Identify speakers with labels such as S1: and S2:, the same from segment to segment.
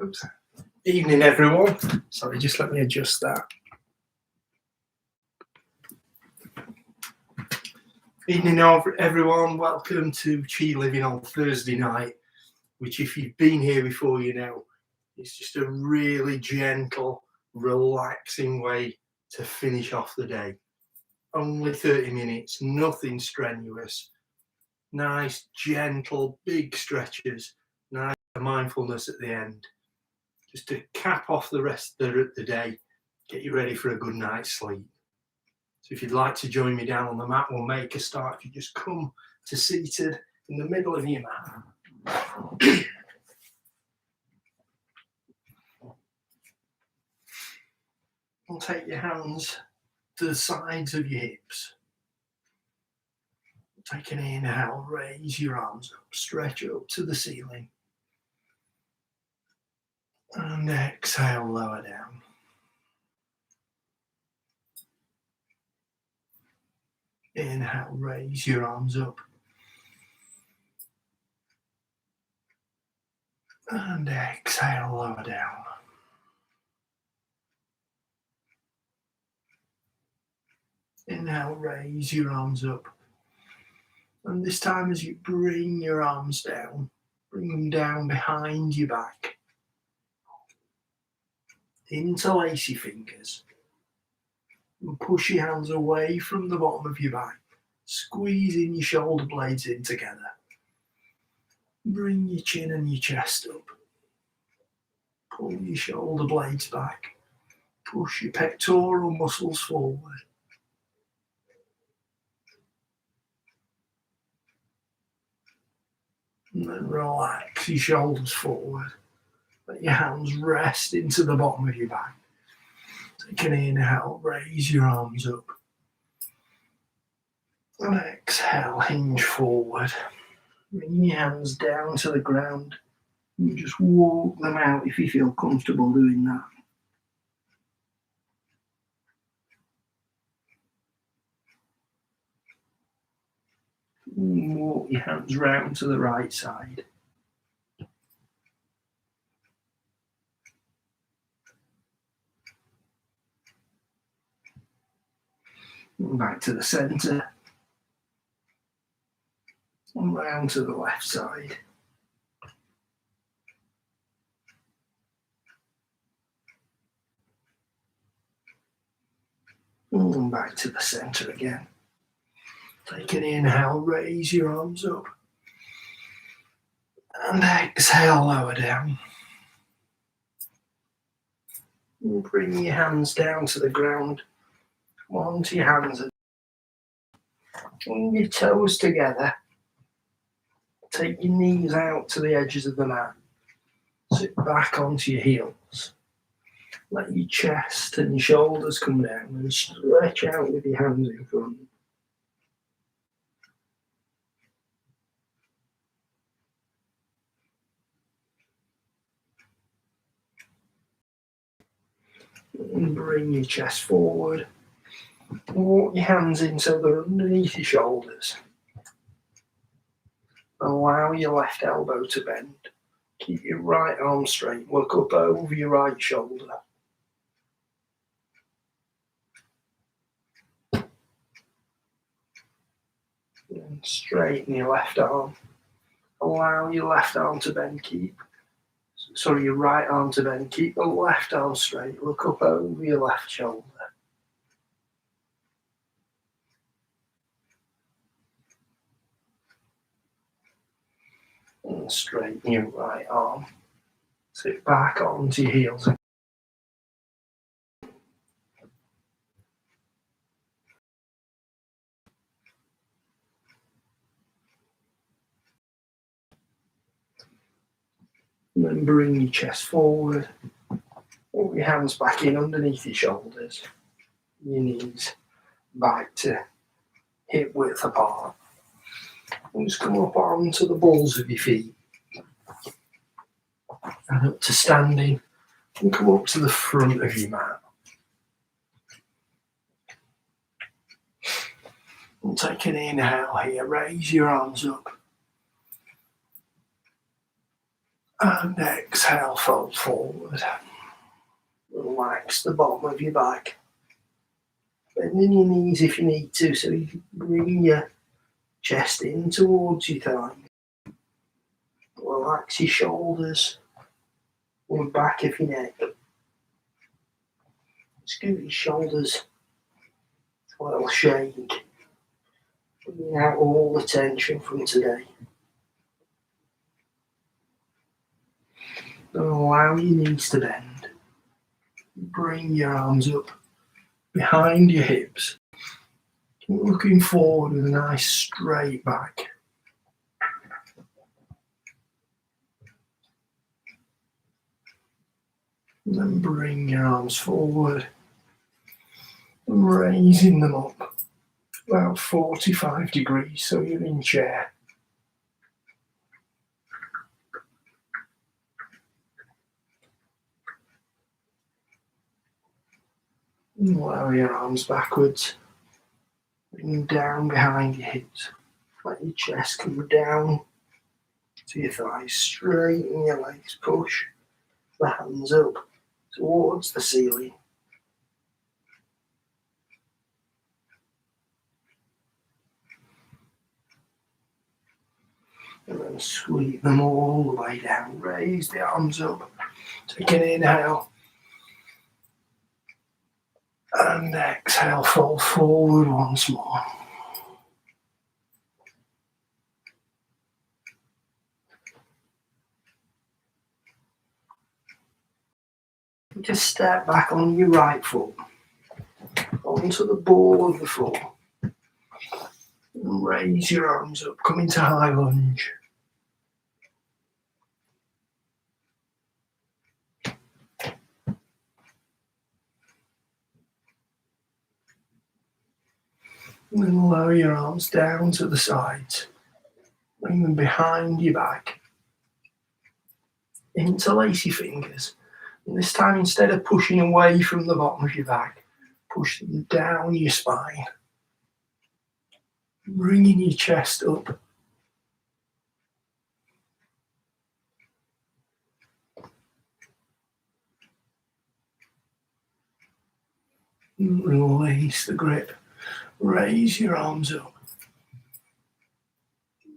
S1: Oops. Evening, everyone. Sorry, just let me adjust that. Evening, everyone. Welcome to Chi Living on Thursday night, which, if you've been here before, you know, it's just a really gentle, relaxing way to finish off the day. Only 30 minutes, nothing strenuous. Nice, gentle, big stretches, nice mindfulness at the end. Just to cap off the rest of the day, get you ready for a good night's sleep. So if you'd like to join me down on the mat, we'll make a start. If you just come to seated in the middle of your mat. And take your hands to the sides of your hips. Take an inhale, raise your arms up, stretch up to the ceiling. And exhale, lower down. Inhale, raise your arms up. And exhale, lower down. Inhale, raise your arms up. And this time, as you bring your arms down, bring them down behind your back. Interlace your fingers. And push your hands away from the bottom of your back, squeezing your shoulder blades in together. Bring your chin and your chest up. Pull your shoulder blades back. Push your pectoral muscles forward. And then relax your shoulders forward. Let your hands rest into the bottom of your back. Take an inhale, raise your arms up. And exhale, hinge forward. Bring your hands down to the ground. You just walk them out if you feel comfortable doing that. Walk your hands round to the right side. Back to the centre. And round to the left side. And back to the centre again. Take an inhale, raise your arms up. And exhale, lower down. And bring your hands down to the ground. Come onto your hands and your toes together. Take your knees out to the edges of the mat. Sit back onto your heels. Let your chest and your shoulders come down and stretch out with your hands in front. And bring your chest forward. Walk your hands in so they're underneath your shoulders. Allow your left elbow to bend. Keep your right arm straight. Look up over your right shoulder. And straighten your left arm. Allow your left arm to bend. Your right arm to bend. Keep the left arm straight. Look up over your left shoulder. And straighten your right arm. Sit back onto your heels. And then bring your chest forward. Pull your hands back in underneath your shoulders. Your knees back to hip width apart. And just come up onto the balls of your feet. And up to standing. And come up to the front of your mat. And take an inhale here. Raise your arms up. And exhale, fold forward. Relax the bottom of your back. Bending your knees if you need to, so you can bring your chest in towards your thighs. Relax your shoulders or the back of your neck. Just give your shoulders a little shake. Bringing out all the tension from today. And allow your knees to bend. Bring your arms up behind your hips. Keep looking forward with a nice straight back. And then bring your arms forward, raising them up about 45 degrees so you're in chair. And allow your arms backwards, bring them down behind your hips. Let your chest come down to your thighs, straighten your legs, push the hands up towards the ceiling. And then sweep them all the way down. Raise the arms up. Take an inhale. And exhale, fold forward once more. Just step back on your right foot, onto the ball of the foot. And raise your arms up, come into high lunge. And then lower your arms down to the sides. Bring them behind your back. Interlace your fingers. And this time, instead of pushing away from the bottom of your back, push them down your spine. Bringing your chest up. Release the grip. Raise your arms up.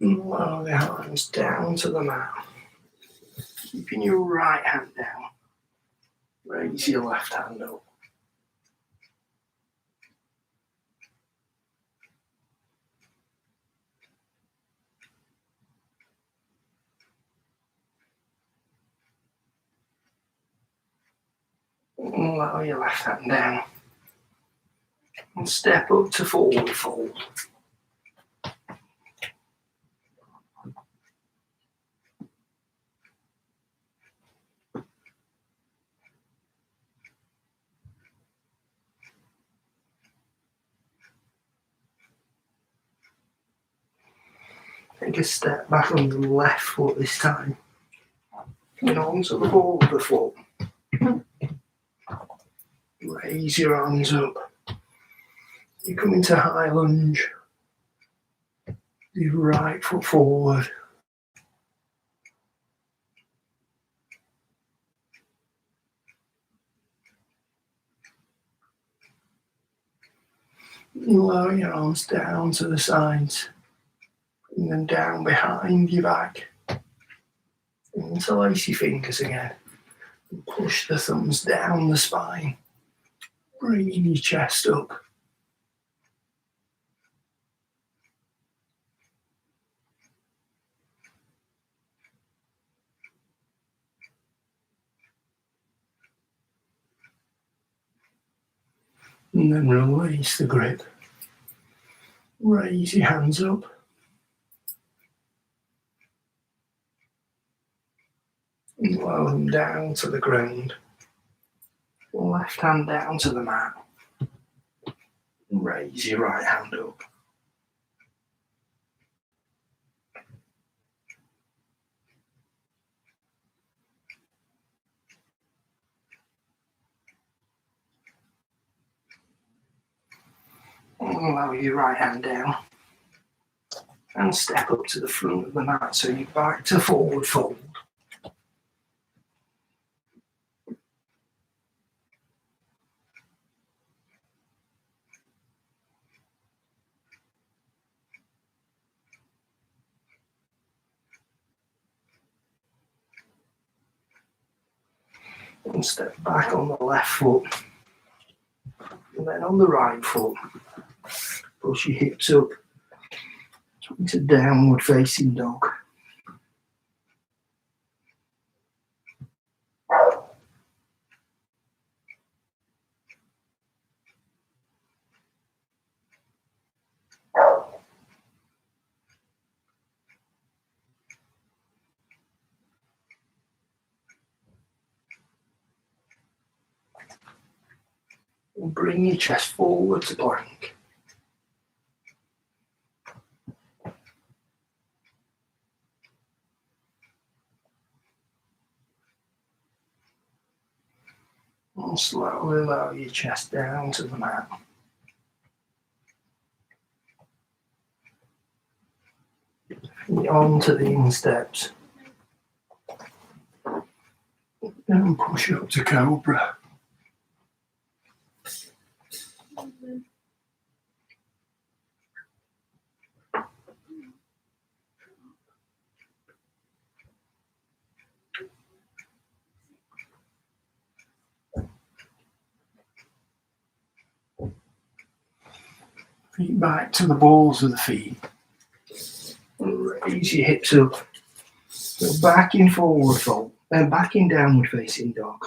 S1: And lower the arms down to the mat. Keeping your right hand down. Raise your left hand up. And lower your left hand down. And step up to forward fold. Take a step back on the left foot this time. And onto the ball of the foot. Raise your arms up. You come into high lunge. Your right foot forward. And lower your arms down to the sides. Bring them down behind your back. Interlace your fingers again. And push the thumbs down the spine. Bringing your chest up. And then release the grip. Raise your hands up. And lower them down to the ground. Left hand down to the mat. And raise your right hand up. And lower your right hand down. And step up to the front of the mat so you're back to forward fold. And step back on the left foot. And then on the right foot, push your hips up into downward facing dog. And bring your chest forward to plank. And slowly lower your chest down to the mat. Onto the insteps. And push up to cobra. Feet back to the balls of the feet. And raise your hips up. Go back in forward fold. Then back in downward facing dog.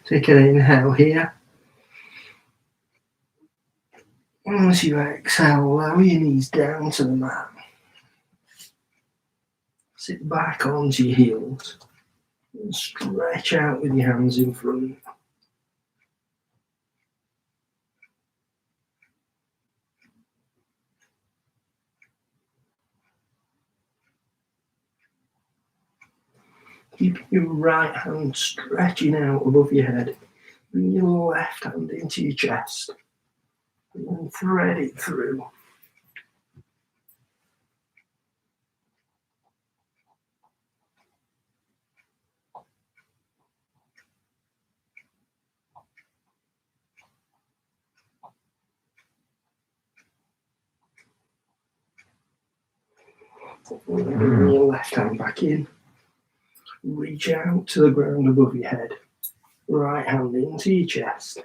S1: Take an inhale here. And as you exhale, lower your knees down to the mat. Sit back onto your heels. And stretch out with your hands in front. Keep your right hand stretching out above your head. Bring your left hand into your chest. And then thread it through. Bring your left hand back in. Reach out to the ground above your head. Right hand into your chest.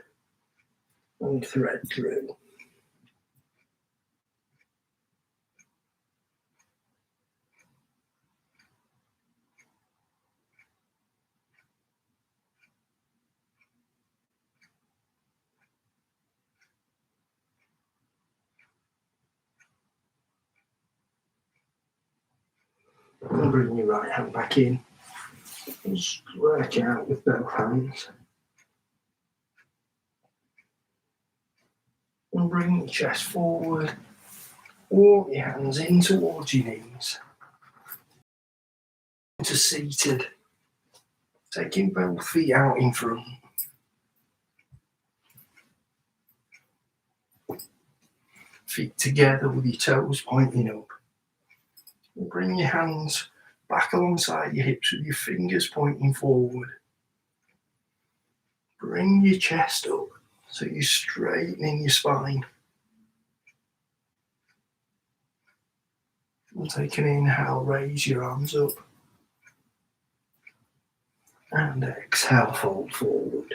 S1: And thread through. And bring your right hand back in. And stretch out with both hands. And bring your chest forward. Walk your hands in towards your knees. To seated. Taking both feet out in front. Feet together with your toes pointing up. And bring your hands back alongside your hips with your fingers pointing forward. Bring your chest up so you're straightening your spine. And take an inhale, raise your arms up. And exhale, fold forward.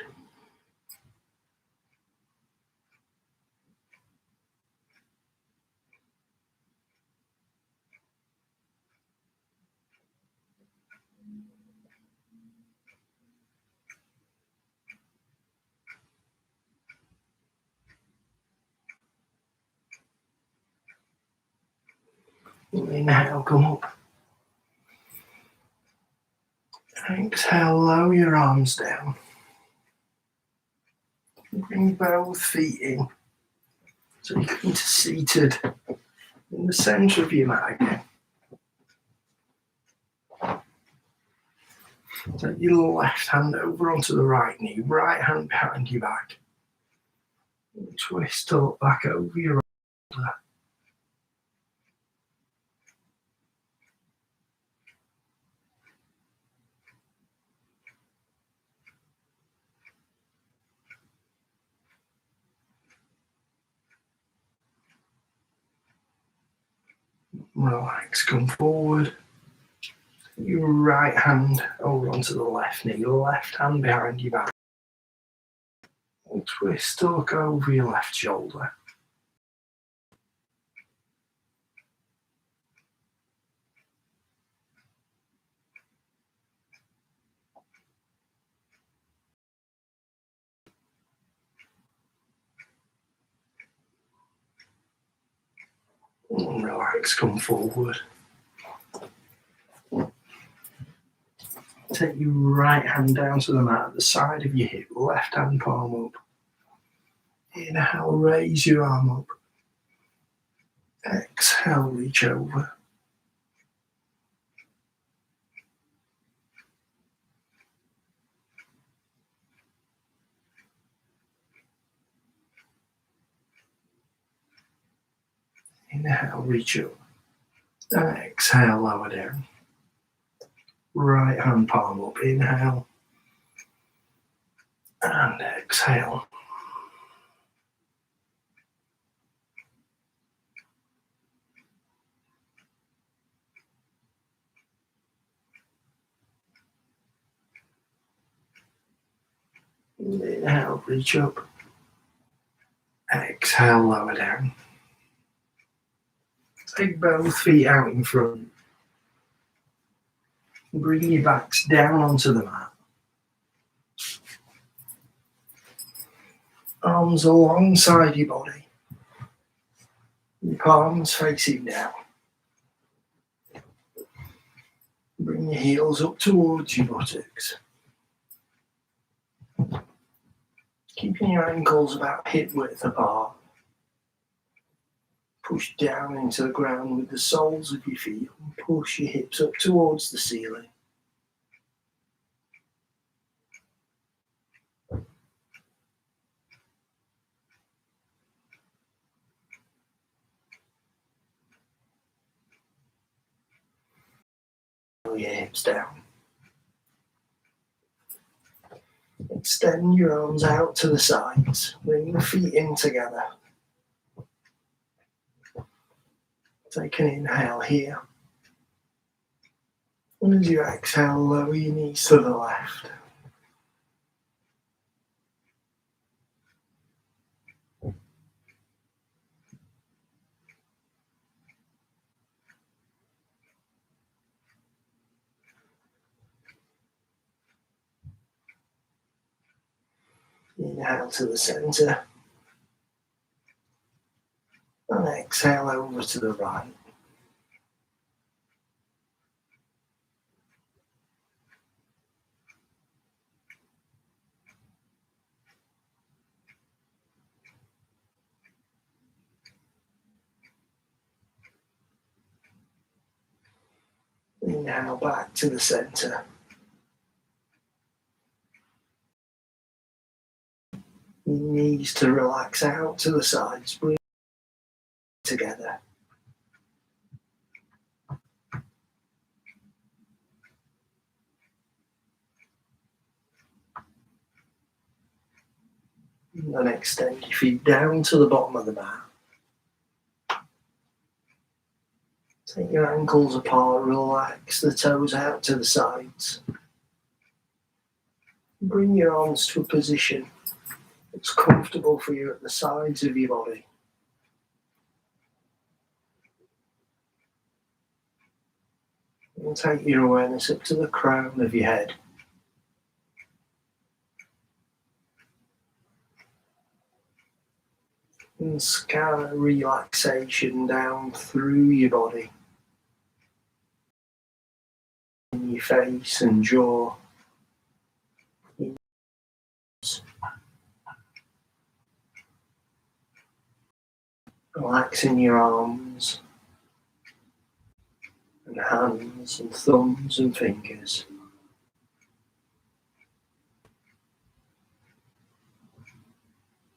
S1: Inhale, come up. Exhale, lower your arms down. Bring both feet in. So you come to seated in the centre of your mat again. Take your left hand over onto the right knee, right hand behind your back. And twist up back over your shoulder. Relax, come forward. Your right hand over onto the left knee, your left hand behind your back. And twist to look over your left shoulder. And relax, come forward. Take your right hand down to the mat at the side of your hip, left hand palm up. Inhale, raise your arm up. Exhale, reach over. Inhale, reach up. Exhale, lower down. Right hand palm up. Inhale. And exhale. Inhale, reach up. Exhale, lower down. Take both feet out in front. Bring your backs down onto the mat. Arms alongside your body. Your palms facing down. Bring your heels up towards your buttocks. Keeping your ankles about hip width apart. Push down into the ground with the soles of your feet and push your hips up towards the ceiling. Pull your hips down. Extend your arms out to the sides. Bring your feet in together. Take an inhale here. And as you exhale, lower your knees to the left. Inhale to the center. And exhale over to the right. Inhale back to the center. Your knees to relax out to the sides. Breathe together. And then extend your feet down to the bottom of the mat. Take your ankles apart, relax the toes out to the sides. Bring your arms to a position that's comfortable for you at the sides of your body. And take your awareness up to the crown of your head. And scan relaxation down through your body. In your face and jaw. Relaxing your arms and hands and thumbs and fingers.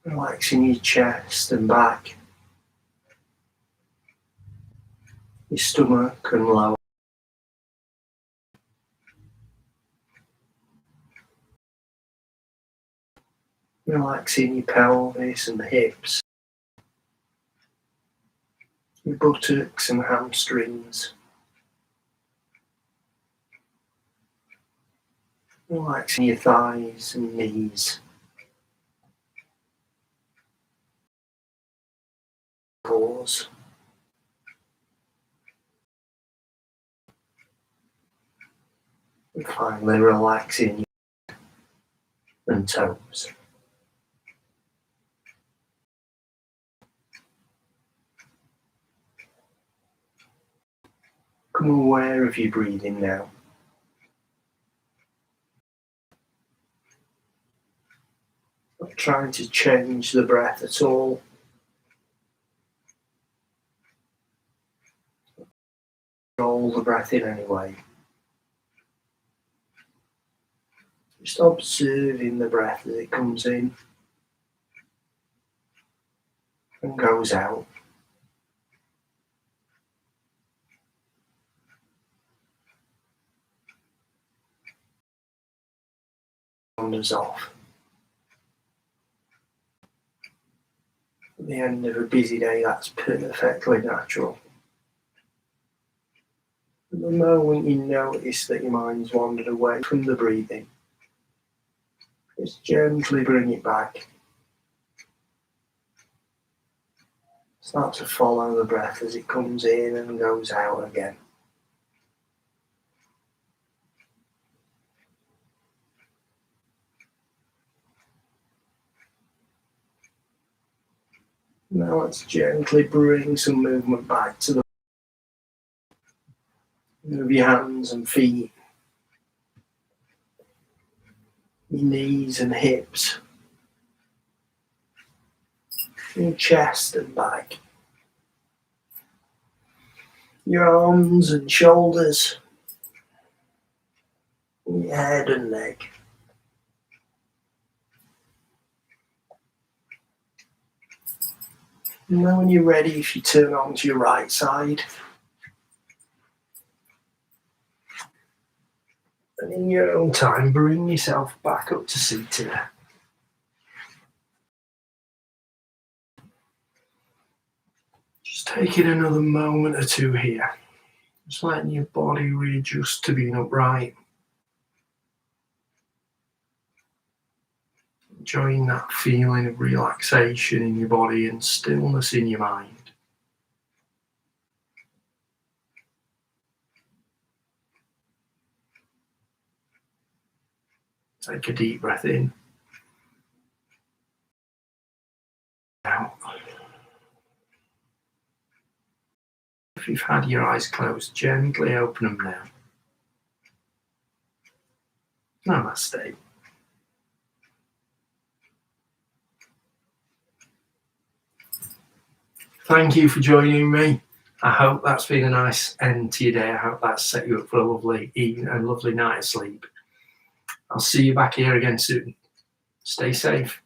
S1: Relaxing your chest and back, your stomach and lower. Relaxing your pelvis and hips, your buttocks and hamstrings. Relaxing your thighs and knees. Pause. And finally relaxing your head and toes. Become aware of your breathing now. Not trying to change the breath at all. Roll the breath in anyway. Just observing the breath as it comes in and goes out. Wanders off. At the end of a busy day, that's perfectly natural. At the moment you notice that your mind's wandered away from the breathing, just gently bring it back. Start to follow the breath as it comes in and goes out again. Now let's gently bring some movement back to the move your hands and feet, your knees and hips, your chest and back, your arms and shoulders, your head and neck. And then when you're ready, if you turn on to your right side, and in your own time, bring yourself back up to seated. Just taking another moment or two here. Just letting your body readjust to being upright. Enjoying that feeling of relaxation in your body and stillness in your mind. Take a deep breath in. Out. If you've had your eyes closed, gently open them now. Namaste. Thank you for joining me. I hope that's been a nice end to your day. I hope that's set you up for a lovely evening and lovely night of sleep. I'll see you back here again soon. Stay safe.